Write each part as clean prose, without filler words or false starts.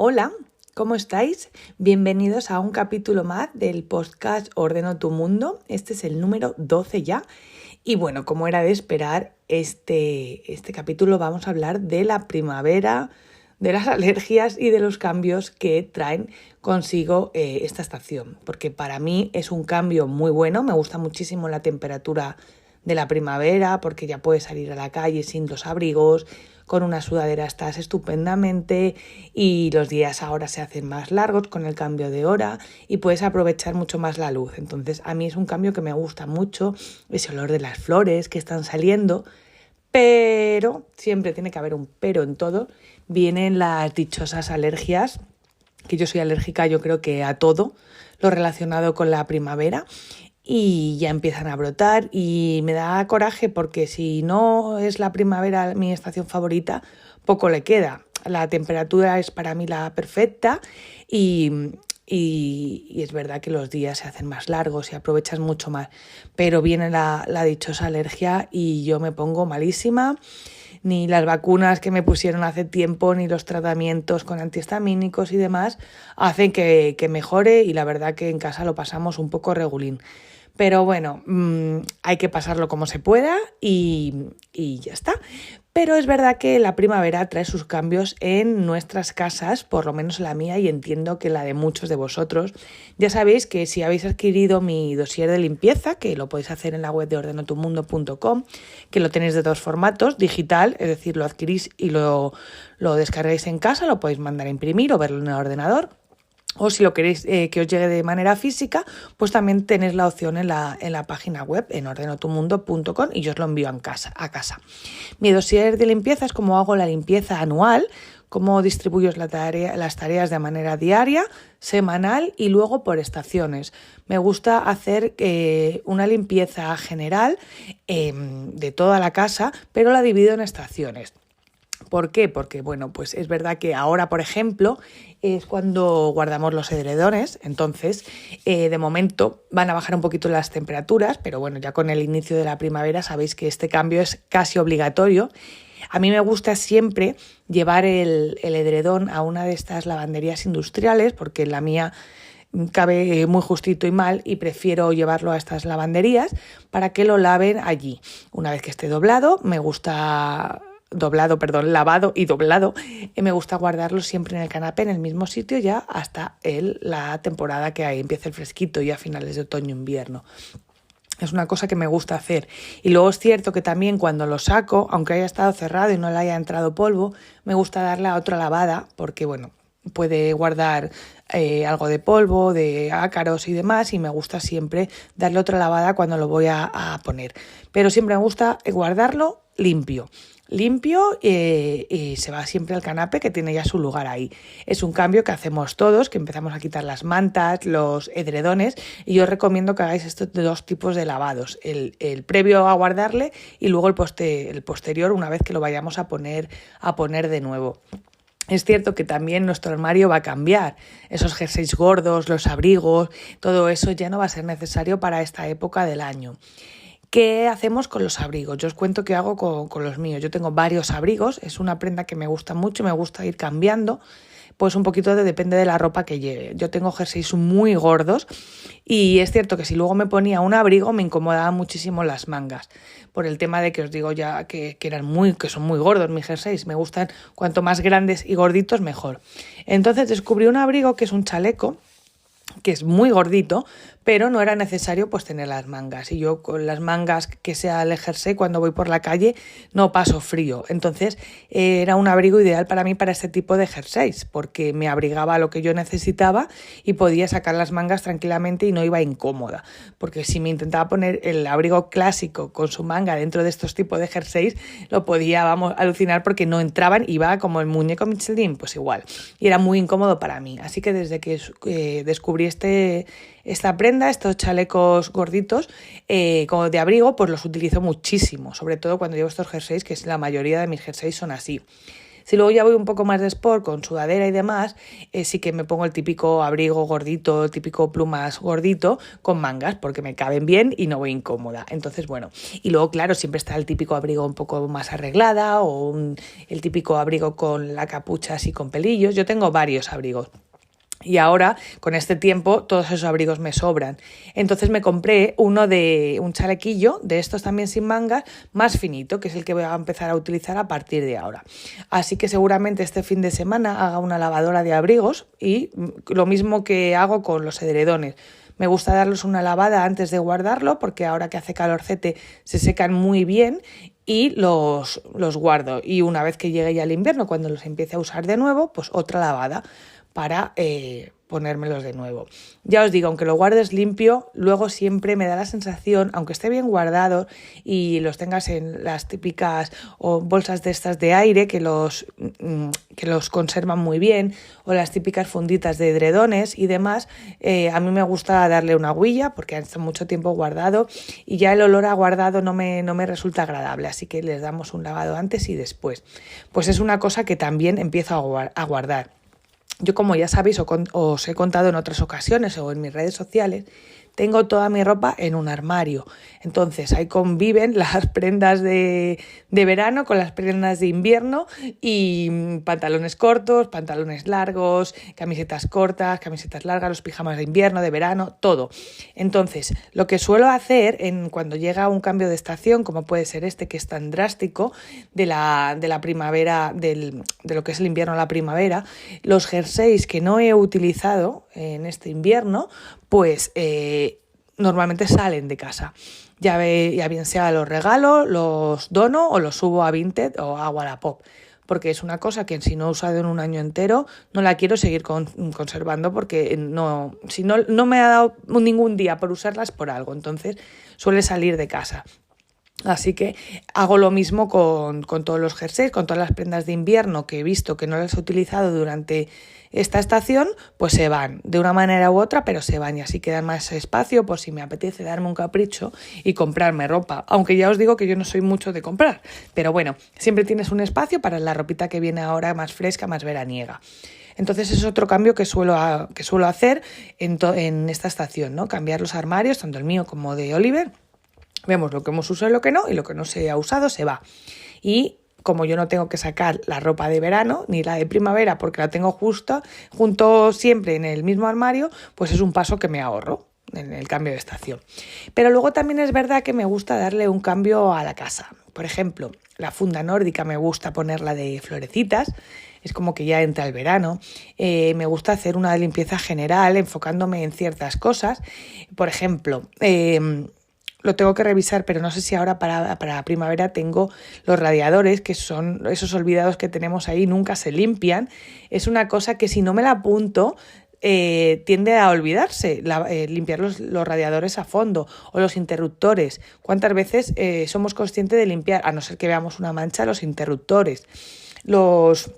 Hola, ¿cómo estáis? Bienvenidos a un capítulo más del podcast Ordeno tu Mundo. Este es el número 12 ya. Y bueno, como era de esperar, este capítulo vamos a hablar de la primavera, de las alergias y de los cambios que traen consigo esta estación. Porque para mí es un cambio muy bueno, me gusta muchísimo la temperatura de la primavera porque ya puedes salir a la calle sin los abrigos, con una sudadera estás estupendamente y los días ahora se hacen más largos con el cambio de hora y puedes aprovechar mucho más la luz. Entonces a mí es un cambio que me gusta mucho, ese olor de las flores que están saliendo, pero siempre tiene que haber un pero en todo. Vienen las dichosas alergias, que yo soy alérgica yo creo que a todo lo relacionado con la primavera. Y ya empiezan a brotar y me da coraje porque si no es la primavera mi estación favorita, poco le queda. La temperatura es para mí la perfecta y es verdad que los días se hacen más largos y aprovechas mucho más. Pero viene la dichosa alergia y yo me pongo malísima. Ni las vacunas que me pusieron hace tiempo, ni los tratamientos con antihistamínicos y demás hacen que mejore y la verdad que en casa lo pasamos un poco regulín. Pero bueno, hay que pasarlo como se pueda y ya está. Pero es verdad que la primavera trae sus cambios en nuestras casas, por lo menos la mía y entiendo que la de muchos de vosotros. Ya sabéis que si habéis adquirido mi dossier de limpieza, que lo podéis hacer en la web de ordenoTuMundo.com, que lo tenéis de dos formatos, digital, es decir, lo adquirís y lo descargáis en casa, lo podéis mandar a imprimir o verlo en el ordenador. O si lo queréis que os llegue de manera física, pues también tenéis la opción en la página web, en ordenoTuMundo.com, y yo os lo envío a casa. Mi dossier de limpieza es cómo hago la limpieza anual, cómo distribuyo las tareas de manera diaria, semanal y luego por estaciones. Me gusta hacer una limpieza general de toda la casa, pero la divido en estaciones. ¿Por qué? Porque, bueno, pues es verdad que ahora, por ejemplo, es cuando guardamos los edredones, entonces, de momento van a bajar un poquito las temperaturas, pero bueno, ya con el inicio de la primavera sabéis que este cambio es casi obligatorio. A mí me gusta siempre llevar el edredón a una de estas lavanderías industriales, porque la mía cabe muy justito y mal y prefiero llevarlo a estas lavanderías para que lo laven allí. Una vez que esté lavado y doblado, me gusta guardarlo siempre en el canapé, en el mismo sitio ya hasta la temporada que hay, empieza el fresquito y a finales de otoño-invierno. Es una cosa que me gusta hacer. Y luego es cierto que también cuando lo saco, aunque haya estado cerrado y no le haya entrado polvo, me gusta darle a otra lavada porque, bueno, puede guardar algo de polvo, de ácaros y demás, y me gusta siempre darle otra lavada cuando lo voy a poner. Pero siempre me gusta guardarlo limpio y se va siempre al canapé que tiene ya su lugar ahí. Es un cambio que hacemos todos, que empezamos a quitar las mantas, los edredones, y yo os recomiendo que hagáis estos dos tipos de lavados, el previo a guardarle y luego el posterior una vez que lo vayamos a poner de nuevo. Es cierto que también nuestro armario va a cambiar, esos jerseys gordos, los abrigos, todo eso ya no va a ser necesario para esta época del año. ¿Qué hacemos con los abrigos? Yo os cuento qué hago con los míos. Yo tengo varios abrigos, es una prenda que me gusta mucho, me gusta ir cambiando, pues un poquito depende de la ropa que lleve. Yo tengo jerseys muy gordos y es cierto que si luego me ponía un abrigo me incomodaban muchísimo las mangas, por el tema de que os digo ya que son muy gordos mis jerseys, me gustan cuanto más grandes y gorditos mejor. Entonces descubrí un abrigo que es un chaleco, que es muy gordito, pero no era necesario pues tener las mangas. Y yo con las mangas que sea el jersey cuando voy por la calle no paso frío. Entonces era un abrigo ideal para mí para este tipo de jerseys, porque me abrigaba lo que yo necesitaba y podía sacar las mangas tranquilamente y no iba incómoda. Porque si me intentaba poner el abrigo clásico con su manga dentro de estos tipos de jerseys, lo podía, alucinar porque no entraban, iba como el muñeco Michelin, pues igual. Y era muy incómodo para mí. Así que desde que descubrí esta prenda, estos chalecos gorditos como de abrigo, pues los utilizo muchísimo, sobre todo cuando llevo estos jerseys, que la mayoría de mis jerseys son así. Si luego ya voy un poco más de sport, con sudadera y demás, sí que me pongo el típico abrigo gordito, el típico plumas gordito, con mangas, porque me caben bien y no voy incómoda. Entonces, bueno, y luego, claro, siempre está el típico abrigo un poco más arreglada o el típico abrigo con la capucha así con pelillos. Yo tengo varios abrigos. Y ahora, con este tiempo, todos esos abrigos me sobran. Entonces me compré un chalequillo, de estos también sin mangas, más finito, que es el que voy a empezar a utilizar a partir de ahora. Así que seguramente este fin de semana haga una lavadora de abrigos y lo mismo que hago con los edredones. Me gusta darlos una lavada antes de guardarlo, porque ahora que hace calorcete se secan muy bien y los guardo. Y una vez que llegue ya el invierno, cuando los empiece a usar de nuevo, pues otra lavada para ponérmelos de nuevo. Ya os digo, aunque lo guardes limpio, luego siempre me da la sensación, aunque esté bien guardado y los tengas en las típicas bolsas de estas de aire que los conservan muy bien, o las típicas funditas de edredones y demás, a mí me gusta darle una huilla porque han estado mucho tiempo guardado y ya el olor a guardado no me resulta agradable, así que les damos un lavado antes y después. Pues es una cosa que también empiezo a guardar. Yo, como ya sabéis, os he contado en otras ocasiones o en mis redes sociales, tengo toda mi ropa en un armario. Entonces ahí conviven las prendas de verano con las prendas de invierno y pantalones cortos, pantalones largos, camisetas cortas, camisetas largas, los pijamas de invierno, de verano, todo. Entonces, lo que suelo hacer cuando llega un cambio de estación, como puede ser este que es tan drástico, de la primavera, de lo que es el invierno a la primavera, los jerseys que no he utilizado en este invierno, pues normalmente salen de casa. Ya bien sea los regalo, los dono o los subo a Vinted o a Wallapop, porque es una cosa que si no he usado en un año entero no la quiero seguir conservando, porque si no me ha dado ningún día por usarlas por algo, entonces suele salir de casa. Así que hago lo mismo con todos los jerseys, con todas las prendas de invierno que he visto que no las he utilizado durante esta estación, pues se van de una manera u otra, pero se van y así queda más espacio por si me apetece darme un capricho y comprarme ropa. Aunque ya os digo que yo no soy mucho de comprar, pero bueno, siempre tienes un espacio para la ropita que viene ahora más fresca, más veraniega. Entonces es otro cambio que suelo hacer en esta estación, ¿no? Cambiar los armarios, tanto el mío como de Oliver. Vemos lo que hemos usado y lo que no, y lo que no se ha usado se va. Y como yo no tengo que sacar la ropa de verano ni la de primavera porque la tengo junto siempre en el mismo armario, pues es un paso que me ahorro en el cambio de estación. Pero luego también es verdad que me gusta darle un cambio a la casa. Por ejemplo, la funda nórdica me gusta ponerla de florecitas, es como que ya entra el verano. Me gusta hacer una limpieza general enfocándome en ciertas cosas. Por ejemplo, lo tengo que revisar, pero no sé si ahora para primavera tengo los radiadores, que son esos olvidados que tenemos ahí, nunca se limpian. Es una cosa que si no me la apunto, tiende a olvidarse, limpiar los radiadores a fondo o los interruptores. ¿Cuántas veces somos conscientes de limpiar, a no ser que veamos una mancha, los interruptores, los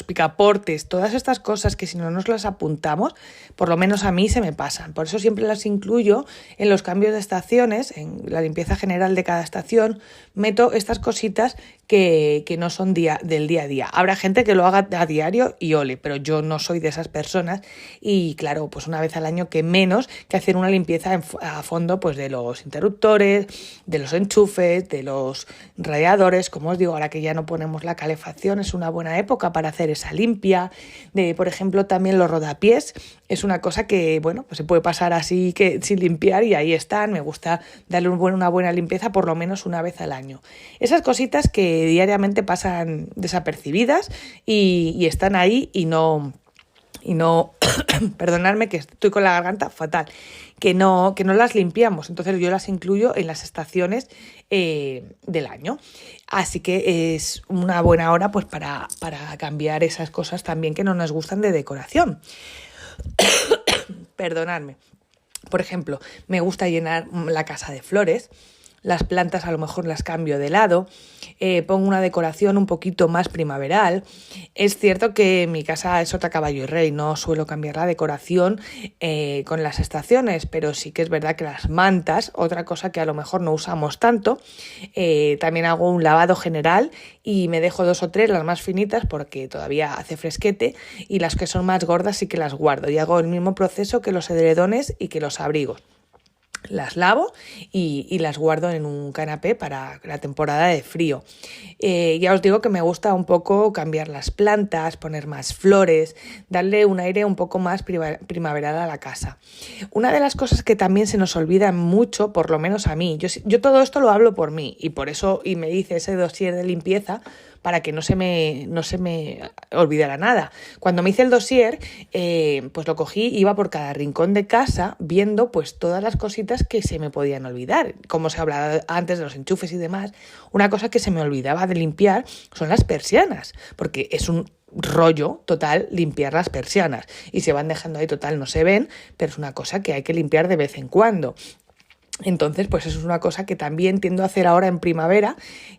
picaportes, todas estas cosas que si no nos las apuntamos, por lo menos a mí se me pasan. Por eso siempre las incluyo en los cambios de estaciones, en la limpieza general de cada estación, meto estas cositas que no son del día a día. Habrá gente que lo haga a diario y ole, pero yo no soy de esas personas y claro, pues una vez al año que menos que hacer una limpieza a fondo pues de los interruptores, de los enchufes, de los radiadores. Como os digo, ahora que ya no ponemos la calefacción, es una buena época para hacer esa limpia. Por ejemplo, también los rodapiés es una cosa que, bueno, pues se puede pasar así que sin limpiar y ahí están. Me gusta darle una buena limpieza por lo menos una vez al año. Esas cositas que diariamente pasan desapercibidas y están ahí y no perdonadme que estoy con la garganta fatal, que no las limpiamos. Entonces yo las incluyo en las estaciones del año. Así que es una buena hora pues para cambiar esas cosas también que no nos gustan de decoración. Perdonadme. Por ejemplo, me gusta llenar la casa de flores. las plantas a lo mejor las cambio de lado, pongo una decoración un poquito más primaveral. Es cierto que mi casa es otra caballo y rey, no suelo cambiar la decoración con las estaciones, pero sí que es verdad que las mantas, otra cosa que a lo mejor no usamos tanto, también hago un lavado general y me dejo 2 o 3, las más finitas porque todavía hace fresquete, y las que son más gordas sí que las guardo y hago el mismo proceso que los edredones y que los abrigos. Las lavo y las guardo en un canapé para la temporada de frío. Ya os digo que me gusta un poco cambiar las plantas, poner más flores, darle un aire un poco más primaveral a la casa. Una de las cosas que también se nos olvida mucho, por lo menos a mí, yo todo esto lo hablo por mí y por eso y me hice ese dossier de limpieza para que no se me olvidara nada. Cuando me hice el dossier, pues lo cogí, iba por cada rincón de casa viendo pues todas las cositas que se me podían olvidar. Como se hablaba antes de los enchufes y demás, una cosa que se me olvidaba de limpiar son las persianas, porque es un rollo total limpiar las persianas y se van dejando ahí total, no se ven, pero es una cosa que hay que limpiar de vez en cuando. Entonces, pues eso es una cosa que también tiendo a hacer ahora en primavera,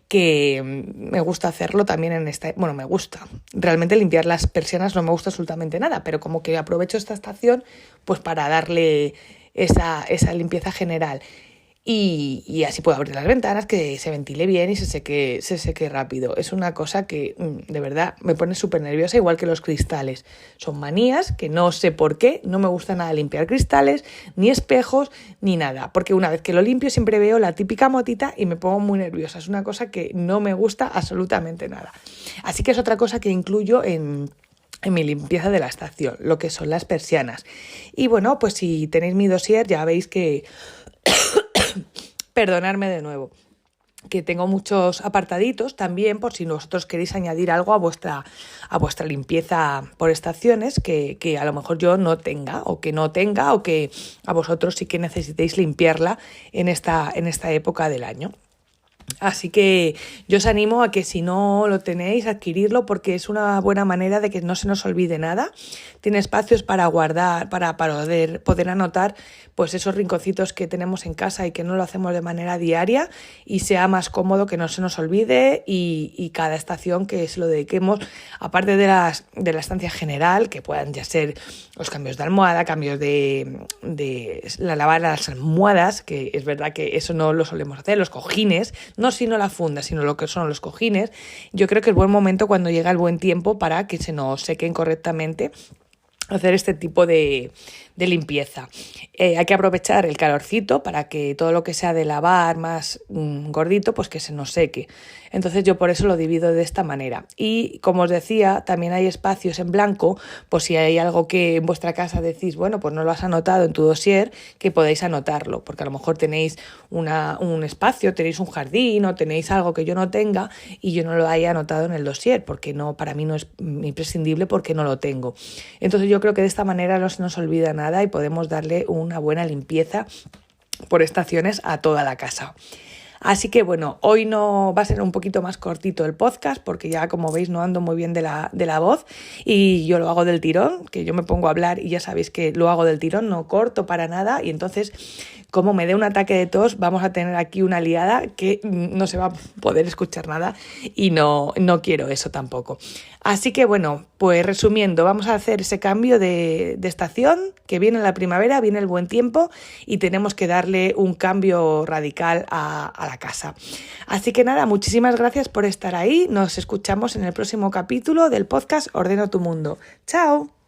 que me gusta hacerlo también me gusta. Realmente limpiar las persianas no me gusta absolutamente nada, pero como que aprovecho esta estación pues para darle esa limpieza general. Y así puedo abrir las ventanas, que se ventile bien y se seque rápido. Es una cosa que de verdad me pone súper nerviosa, igual que los cristales. Son manías que no sé por qué, no me gusta nada limpiar cristales, ni espejos, ni nada. Porque una vez que lo limpio siempre veo la típica motita y me pongo muy nerviosa. Es una cosa que no me gusta absolutamente nada. Así que es otra cosa que incluyo en mi limpieza de la estación, lo que son las persianas. Y bueno, pues si tenéis mi dossier ya veis que... Perdonadme de nuevo, que tengo muchos apartaditos también por si vosotros queréis añadir algo a vuestra limpieza por estaciones que a lo mejor yo no tenga o que a vosotros sí que necesitéis limpiarla en esta época del año. Así que yo os animo a que si no lo tenéis, adquirirlo, porque es una buena manera de que no se nos olvide nada. Tiene espacios para guardar, para poder anotar pues esos rinconcitos que tenemos en casa y que no lo hacemos de manera diaria, y sea más cómodo, que no se nos olvide, y cada estación que se lo dediquemos, aparte de la estancia general, que puedan ya ser los cambios de almohada, cambios de lavar las almohadas, que es verdad que eso no lo solemos hacer, los cojines, no sino la funda, sino lo que son los cojines. Yo creo que es buen momento, cuando llega el buen tiempo, para que se nos sequen correctamente, hacer este tipo de limpieza. Hay que aprovechar el calorcito para que todo lo que sea de lavar más gordito, pues que se nos seque. Entonces yo por eso lo divido de esta manera. Y como os decía, también hay espacios en blanco, pues si hay algo que en vuestra casa decís, bueno, pues no lo has anotado en tu dossier, que podéis anotarlo, porque a lo mejor tenéis un espacio, tenéis un jardín o tenéis algo que yo no tenga y yo no lo haya anotado en el dossier, porque para mí no es imprescindible, porque no lo tengo. Entonces yo creo que de esta manera no se nos olvida nada y podemos darle una buena limpieza por estaciones a toda la casa. Así que bueno, hoy no va a ser un poquito más cortito el podcast, porque ya, como veis, no ando muy bien de la voz, y yo lo hago del tirón, que yo me pongo a hablar y ya sabéis que lo hago del tirón, no corto para nada, y entonces, como me dé un ataque de tos, vamos a tener aquí una liada que no se va a poder escuchar nada, y no quiero eso tampoco. Así que bueno, pues resumiendo, vamos a hacer ese cambio de estación, que viene la primavera, viene el buen tiempo y tenemos que darle un cambio radical a la casa. Así que nada, muchísimas gracias por estar ahí. Nos escuchamos en el próximo capítulo del podcast Ordeno tu Mundo. ¡Chao!